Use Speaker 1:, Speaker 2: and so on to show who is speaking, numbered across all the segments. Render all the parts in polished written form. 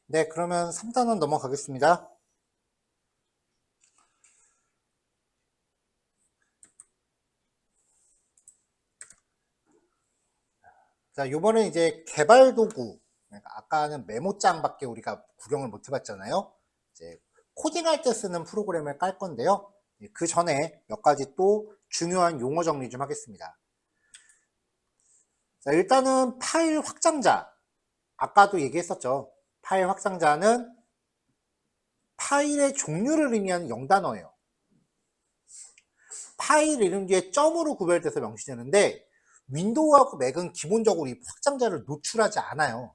Speaker 1: 네, 그러면 3단원 넘어가겠습니다. 자, 요번엔 이제 개발 도구. 그러니까 아까는 메모장밖에 우리가 구경을 못 해봤잖아요. 이제 코딩할 때 쓰는 프로그램을 깔 건데요. 그 전에 몇 가지 또 중요한 용어 정리 좀 하겠습니다. 자, 일단은 파일 확장자. 아까도 얘기했었죠. 파일 확장자는 파일의 종류를 의미하는 영단어예요. 파일 이름 뒤에 점으로 구별돼서 명시되는데 윈도우하고 맥은 기본적으로 이 확장자를 노출하지 않아요.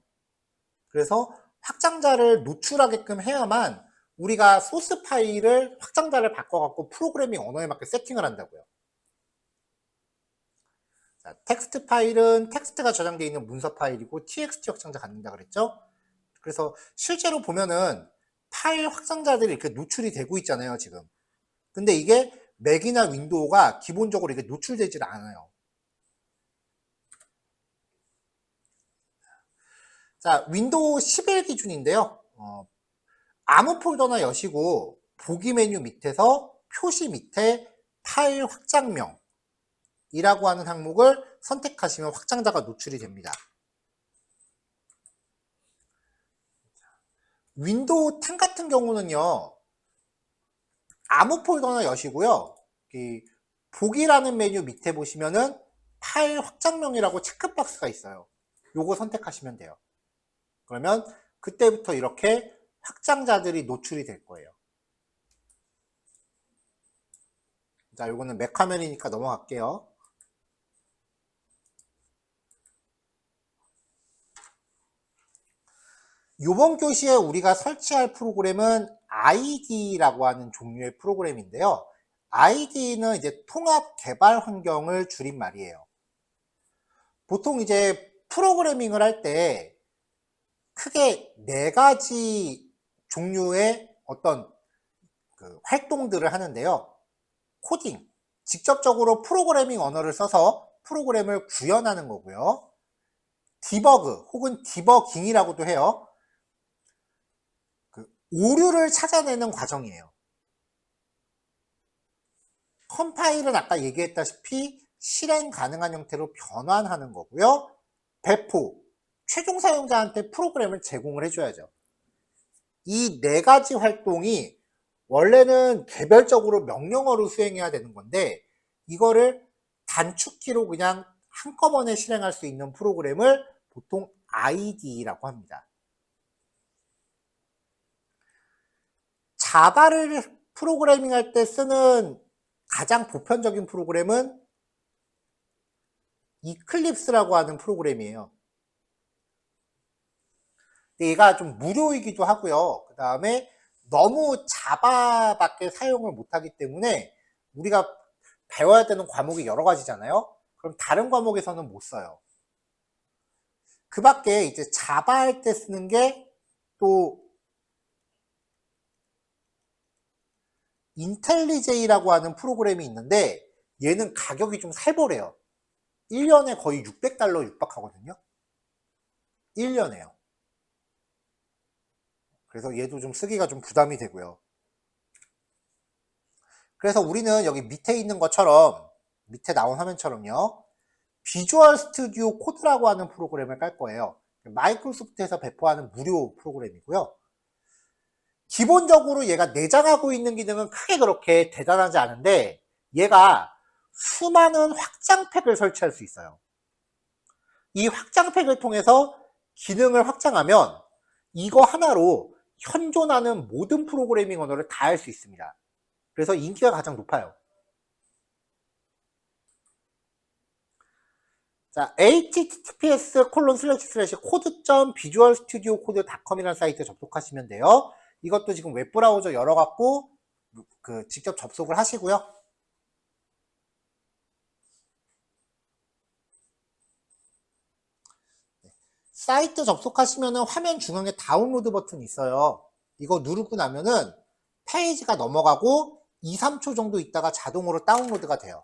Speaker 1: 그래서 확장자를 노출하게끔 해야만 우리가 소스 파일을 확장자를 바꿔갖고 프로그래밍 언어에 맞게 세팅을 한다고요. 자, 텍스트 파일은 텍스트가 저장되어 있는 문서 파일이고 txt 확장자 갖는다 그랬죠? 그래서 실제로 보면은 파일 확장자들이 이렇게 노출이 되고 있잖아요, 지금. 근데 이게 맥이나 윈도우가 기본적으로 이게 노출되질 않아요. 자, 윈도우 11 기준인데요. 아무 폴더나 여시고 보기 메뉴 밑에서 표시 밑에 파일 확장명이라고 하는 항목을 선택하시면 확장자가 노출이 됩니다. 윈도우 10 같은 경우는요. 아무 폴더나 여시고요. 이 보기라는 메뉴 밑에 보시면은 파일 확장명이라고 체크박스가 있어요. 요거 선택하시면 돼요. 그러면 그때부터 이렇게 확장자들이 노출이 될 거예요. 자, 요거는 맥 화면이니까 넘어갈게요. 요번 교시에 우리가 설치할 프로그램은 ID라고 하는 종류의 프로그램인데요. ID는 이제 통합 개발 환경을 줄인 말이에요. 보통 이제 프로그래밍을 할 때 크게 4가지 종류의 어떤 활동들을 하는데요. 코딩, 직접적으로 프로그래밍 언어를 써서 프로그램을 구현하는 거고요. 디버그 혹은 디버깅이라고도 해요. 오류를 찾아내는 과정이에요. 컴파일은 아까 얘기했다시피 실행 가능한 형태로 변환하는 거고요. 배포, 최종 사용자한테 프로그램을 제공을 해줘야죠. 이 4가지 활동이 원래는 개별적으로 명령어로 수행해야 되는 건데 이거를 단축키로 그냥 한꺼번에 실행할 수 있는 프로그램을 보통 ID라고 합니다. 자바를 프로그래밍 할 때 쓰는 가장 보편적인 프로그램은 이클립스라고 하는 프로그램이에요. 얘가 좀 무료이기도 하고요. 그 다음에 너무 자바밖에 사용을 못하기 때문에 우리가 배워야 되는 과목이 여러 가지잖아요. 그럼 다른 과목에서는 못 써요. 그 밖에 이제 자바 할 때 쓰는 게 또 인텔리제이라고 하는 프로그램이 있는데 얘는 가격이 좀 살벌해요. 1년에 거의 600달러 육박하거든요. 1년에요. 그래서 얘도 좀 쓰기가 좀 부담이 되고요. 그래서 우리는 여기 밑에 있는 것처럼 밑에 나온 화면처럼요. 비주얼 스튜디오 코드라고 하는 프로그램을 깔 거예요. 마이크로소프트에서 배포하는 무료 프로그램이고요. 기본적으로 얘가 내장하고 있는 기능은 크게 그렇게 대단하지 않은데 얘가 수많은 확장팩을 설치할 수 있어요. 이 확장팩을 통해서 기능을 확장하면 이거 하나로 현존하는 모든 프로그래밍 언어를 다 할 수 있습니다. 그래서 인기가 가장 높아요. 자, https://code.visualstudioCode.com이라는 사이트에 접속하시면 돼요. 이것도 지금 웹브라우저 열어갖고 직접 접속을 하시고요. 사이트 접속하시면 화면 중앙에 다운로드 버튼이 있어요. 이거 누르고 나면은 페이지가 넘어가고 2, 3초 정도 있다가 자동으로 다운로드가 돼요.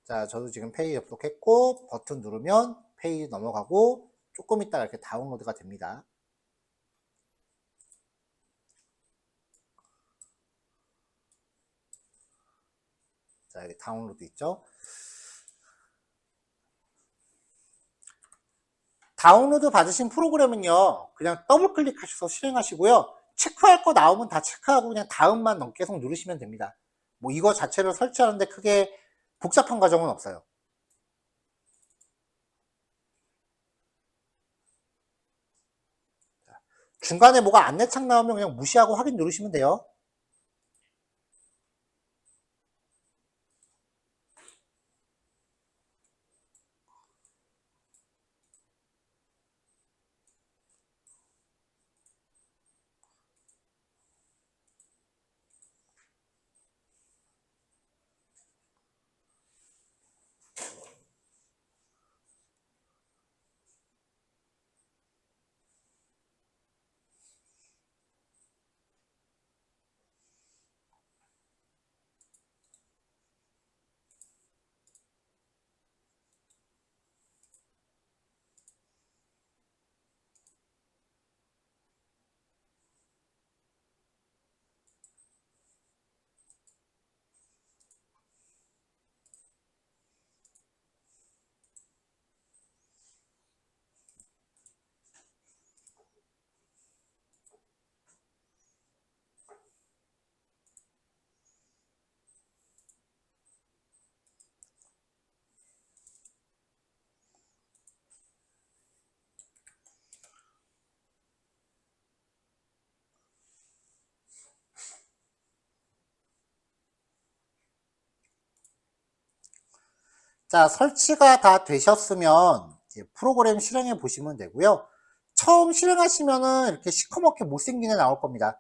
Speaker 1: 자, 저도 지금 페이지 접속했고 버튼 누르면 페이지 넘어가고 조금 있다가 이렇게 다운로드가 됩니다. 자, 여기 다운로드 있죠? 다운로드 받으신 프로그램은요, 그냥 더블 클릭하셔서 실행하시고요. 체크할 거 나오면 다 체크하고 그냥 다음만 계속 누르시면 됩니다. 뭐 이거 자체를 설치하는데 크게 복잡한 과정은 없어요. 중간에 뭐가 안내창 나오면 그냥 무시하고 확인 누르시면 돼요. 자, 설치가 다 되셨으면 이제 프로그램 실행해 보시면 되고요. 처음 실행하시면은 이렇게 시커멓게 못생긴 애 나올 겁니다.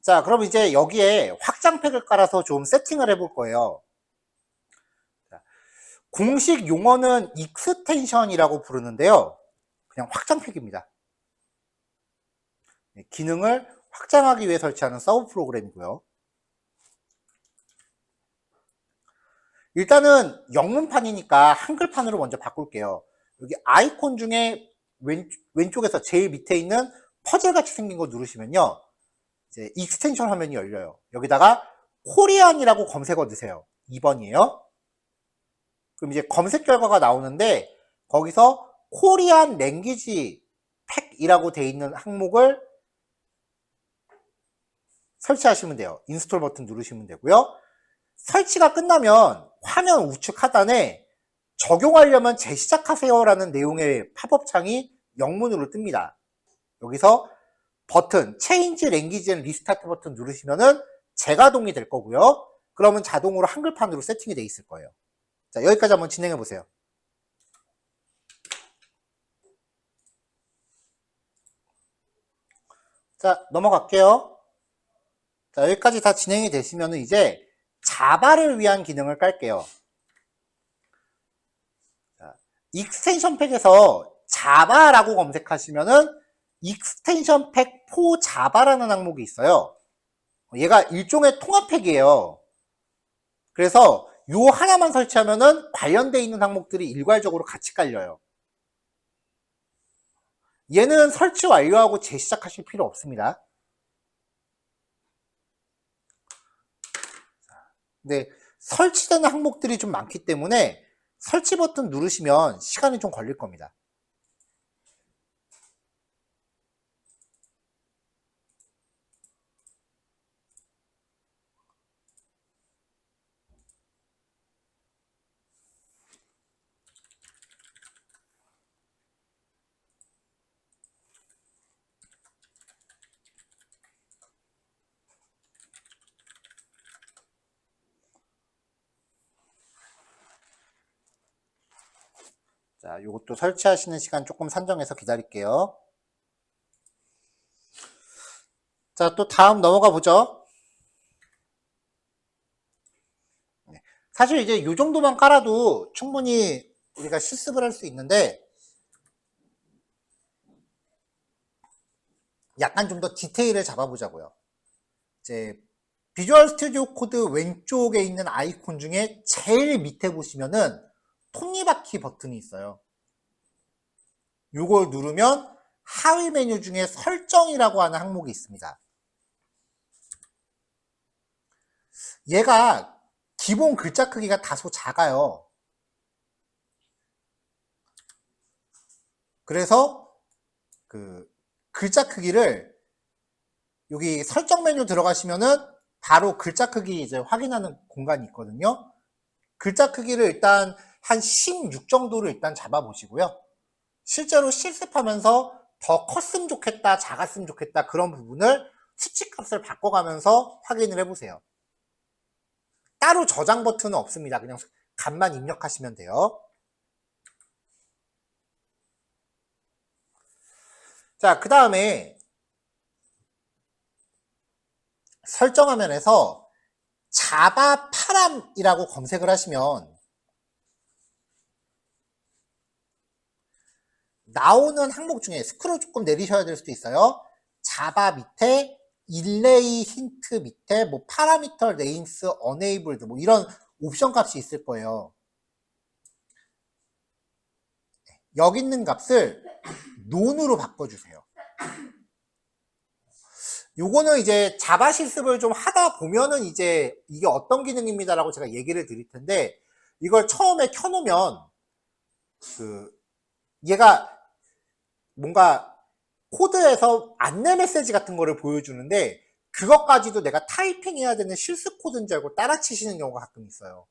Speaker 1: 자, 그럼 이제 여기에 확장팩을 깔아서 좀 세팅을 해볼 거예요. 자, 공식 용어는 익스텐션이라고 부르는데요. 그냥 확장팩입니다. 기능을 확장하기 위해 설치하는 서브 프로그램이고요. 일단은 영문판이니까 한글판으로 먼저 바꿀게요. 여기 아이콘 중에 왼쪽에서 제일 밑에 있는 퍼즐같이 생긴 거 누르시면요. 이제 익스텐션 화면이 열려요. 여기다가 코리안이라고 검색어 넣으세요. 2번이에요. 그럼 이제 검색 결과가 나오는데 거기서 코리안 랭귀지 팩이라고 돼 있는 항목을 설치하시면 돼요. 인스톨 버튼 누르시면 되고요. 설치가 끝나면 화면 우측 하단에 적용하려면 재시작하세요라는 내용의 팝업 창이 영문으로 뜹니다. 여기서 버튼 Change Language and Restart 버튼 누르시면은 재가동이 될 거고요. 그러면 자동으로 한글판으로 세팅이 돼 있을 거예요. 자, 여기까지 한번 진행해 보세요. 자, 넘어갈게요. 자, 여기까지 다 진행이 되시면은 이제 자바를 위한 기능을 깔게요. 자, 익스텐션 팩에서 자바라고 검색하시면은 익스텐션 팩 포 자바라는 항목이 있어요. 얘가 일종의 통합팩이에요. 그래서 요 하나만 설치하면은 관련돼 있는 항목들이 일괄적으로 같이 깔려요. 얘는 설치 완료하고 재시작하실 필요 없습니다. 근데 설치되는 항목들이 좀 많기 때문에 설치 버튼 누르시면 시간이 좀 걸릴 겁니다. 자, 요것도 설치하시는 시간 조금 산정해서 기다릴게요. 자, 또 다음 넘어가 보죠. 사실 이제 요 정도만 깔아도 충분히 우리가 실습을 할 수 있는데, 약간 좀 더 디테일을 잡아보자고요. 이제 비주얼 스튜디오 코드 왼쪽에 있는 아이콘 중에 제일 밑에 보시면은 톱니바퀴 버튼이 있어요. 요걸 누르면 하위 메뉴 중에 설정이라고 하는 항목이 있습니다. 얘가 기본 글자 크기가 다소 작아요. 그래서 그 글자 크기를 여기 설정 메뉴 들어가시면은 바로 글자 크기 이제 확인하는 공간이 있거든요. 글자 크기를 일단 한 16 정도를 일단 잡아 보시고요. 실제로 실습하면서 더 컸으면 좋겠다, 작았으면 좋겠다 그런 부분을 수치값을 바꿔가면서 확인을 해보세요. 따로 저장 버튼은 없습니다. 그냥 값만 입력하시면 돼요. 자, 그 다음에 설정 화면에서 자바 파람이라고 검색을 하시면 나오는 항목 중에 스크롤 조금 내리셔야 될 수도 있어요. 자바 밑에 일레이 힌트 밑에 뭐 파라미터 네임스 어네이블드 뭐 이런 옵션 값이 있을 거예요. 여기 있는 값을 논으로 바꿔주세요. 요거는 이제 자바 실습을 좀 하다 보면은 이제 이게 어떤 기능입니다라고 제가 얘기를 드릴 텐데, 이걸 처음에 켜놓으면 얘가 뭔가 코드에서 안내 메시지 같은 거를 보여주는데, 그것까지도 내가 타이핑해야 되는 실습 코드인 줄 알고 따라치시는 경우가 가끔 있어요.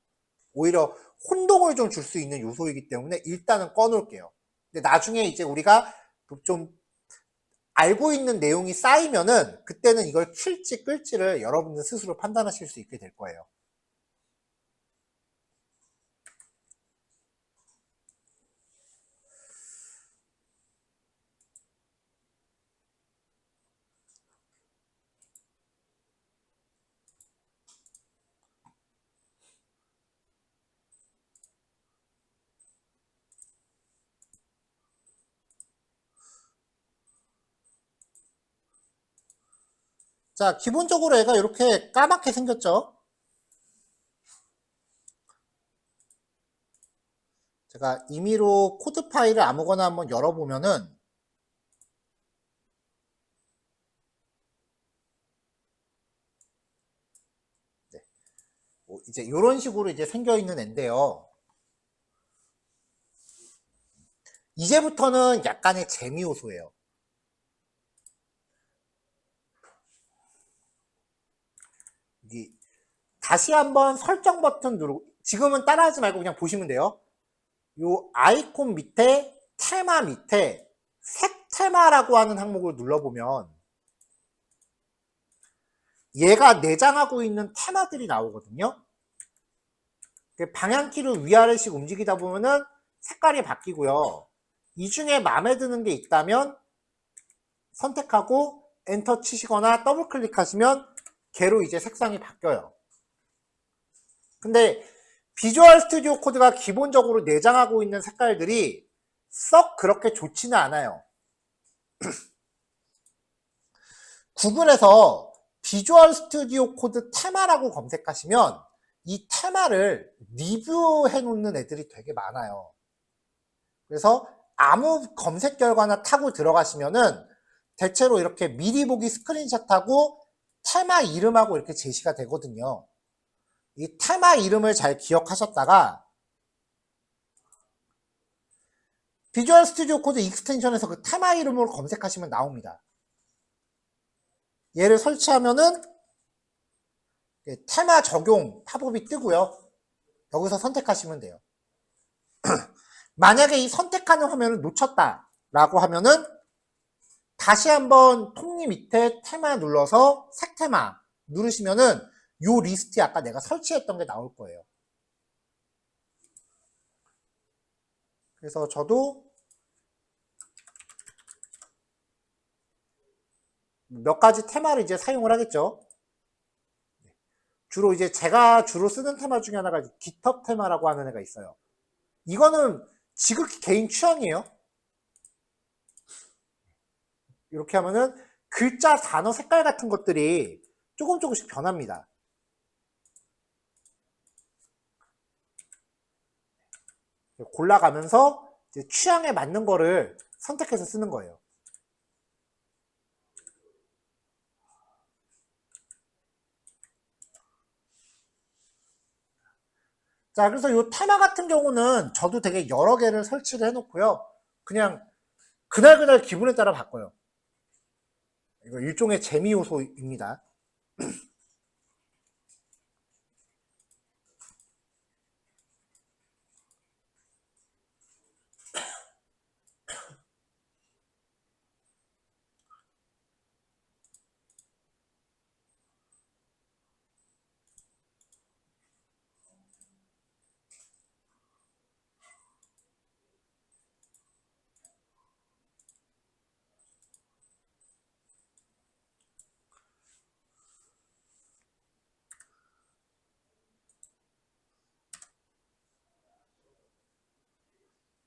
Speaker 1: 오히려 혼동을 좀 줄 수 있는 요소이기 때문에 일단은 꺼놓을게요. 근데 나중에 이제 우리가 좀 알고 있는 내용이 쌓이면은 그때는 이걸 킬지 끌지를 여러분들 스스로 판단하실 수 있게 될 거예요. 자, 기본적으로 얘가 이렇게 까맣게 생겼죠? 제가 임의로 코드 파일을 아무거나 한번 열어보면은 이제 이런 식으로 이제 생겨 있는 앤데요. 이제부터는 약간의 재미 요소예요. 다시 한번 설정 버튼 누르고, 지금은 따라하지 말고 그냥 보시면 돼요. 요 아이콘 밑에 테마 밑에 색 테마라고 하는 항목을 눌러보면 얘가 내장하고 있는 테마들이 나오거든요. 방향키를 위아래씩 움직이다 보면은 색깔이 바뀌고요. 이 중에 마음에 드는 게 있다면 선택하고 엔터 치시거나 더블 클릭하시면 걔로 이제 색상이 바뀌어요. 근데 비주얼 스튜디오 코드가 기본적으로 내장하고 있는 색깔들이 썩 그렇게 좋지는 않아요. 구글에서 비주얼 스튜디오 코드 테마라고 검색하시면 이 테마를 리뷰해 놓는 애들이 되게 많아요. 그래서 아무 검색 결과나 타고 들어가시면은 대체로 이렇게 미리 보기 스크린샷하고 테마 이름하고 이렇게 제시가 되거든요. 이 테마 이름을 잘 기억하셨다가 비주얼 스튜디오 코드 익스텐션에서 그 테마 이름으로 검색하시면 나옵니다. 얘를 설치하면은 테마 적용 팝업이 뜨고요. 여기서 선택하시면 돼요. 만약에 이 선택하는 화면을 놓쳤다라고 하면은 다시 한번 톱니 밑에 테마 눌러서 색 테마 누르시면은 요 리스트에 아까 내가 설치했던 게 나올 거예요. 그래서 저도 몇 가지 테마를 이제 사용을 하겠죠. 주로 이제 제가 주로 쓰는 테마 중에 하나가 GitHub 테마라고 하는 애가 있어요. 이거는 지극히 개인 취향이에요. 이렇게 하면은 글자, 단어, 색깔 같은 것들이 조금씩 변합니다. 골라가면서 이제 취향에 맞는 거를 선택해서 쓰는 거예요. 자, 그래서 이 테마 같은 경우는 저도 되게 여러 개를 설치를 해놓고요. 그냥 그날 기분에 따라 바꿔요. 이거 일종의 재미 요소입니다.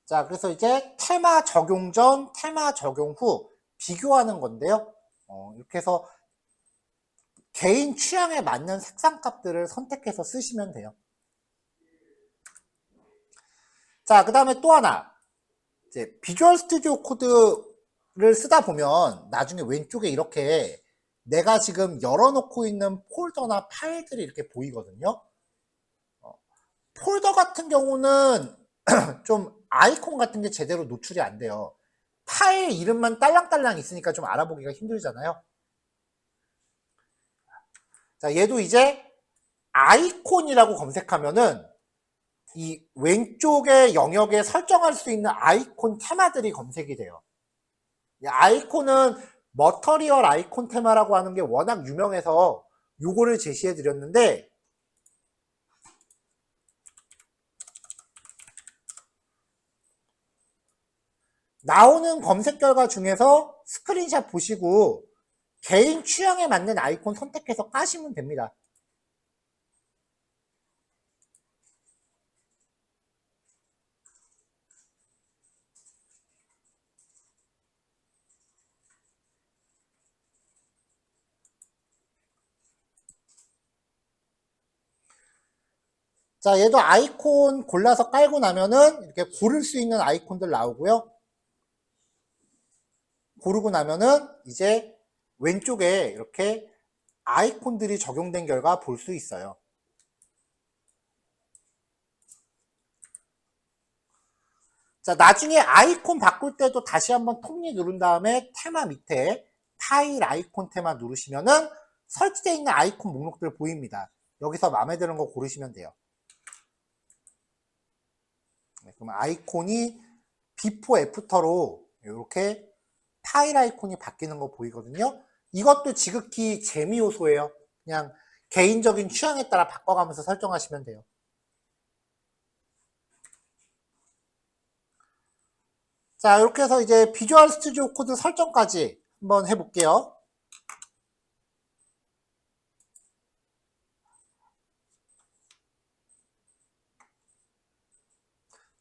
Speaker 1: 자, 그래서 이제 테마 적용 전, 테마 적용 후 비교하는 건데요. 이렇게 해서 개인 취향에 맞는 색상 값들을 선택해서 쓰시면 돼요. 자, 그 다음에 또 하나. 이제 비주얼 스튜디오 코드를 쓰다 보면 나중에 왼쪽에 이렇게 내가 지금 열어놓고 있는 폴더나 파일들이 이렇게 보이거든요. 폴더 같은 경우는 좀 아이콘 같은 게 제대로 노출이 안 돼요. 파일 이름만 딸랑딸랑 있으니까 좀 알아보기가 힘들잖아요. 자, 얘도 이제 아이콘이라고 검색하면은 이 왼쪽의 영역에 설정할 수 있는 아이콘 테마들이 검색이 돼요. 이 아이콘은 머터리얼 아이콘 테마라고 하는 게 워낙 유명해서 요거를 제시해 드렸는데, 나오는 검색 결과 중에서 스크린샷 보시고 개인 취향에 맞는 아이콘 선택해서 까시면 됩니다. 자, 얘도 아이콘 골라서 깔고 나면은 이렇게 고를 수 있는 아이콘들 나오고요. 고르고 나면은 이제 왼쪽에 이렇게 아이콘들이 적용된 결과 볼 수 있어요. 자, 나중에 아이콘 바꿀 때도 다시 한번 톱니 누른 다음에 테마 밑에 파일 아이콘 테마 누르시면은 설치되어 있는 아이콘 목록들 보입니다. 여기서 마음에 드는 거 고르시면 돼요. 그럼 아이콘이 비포 애프터로 이렇게 파일 아이콘이 바뀌는 거 보이거든요. 이것도 지극히 재미 요소예요. 그냥 개인적인 취향에 따라 바꿔가면서 설정하시면 돼요. 자, 이렇게 해서 이제 비주얼 스튜디오 코드 설정까지 한번 해볼게요.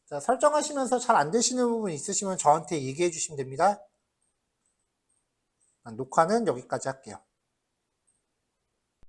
Speaker 1: 자, 설정하시면서 잘 안 되시는 부분 있으시면 저한테 얘기해 주시면 됩니다. 녹화는 여기까지 할게요.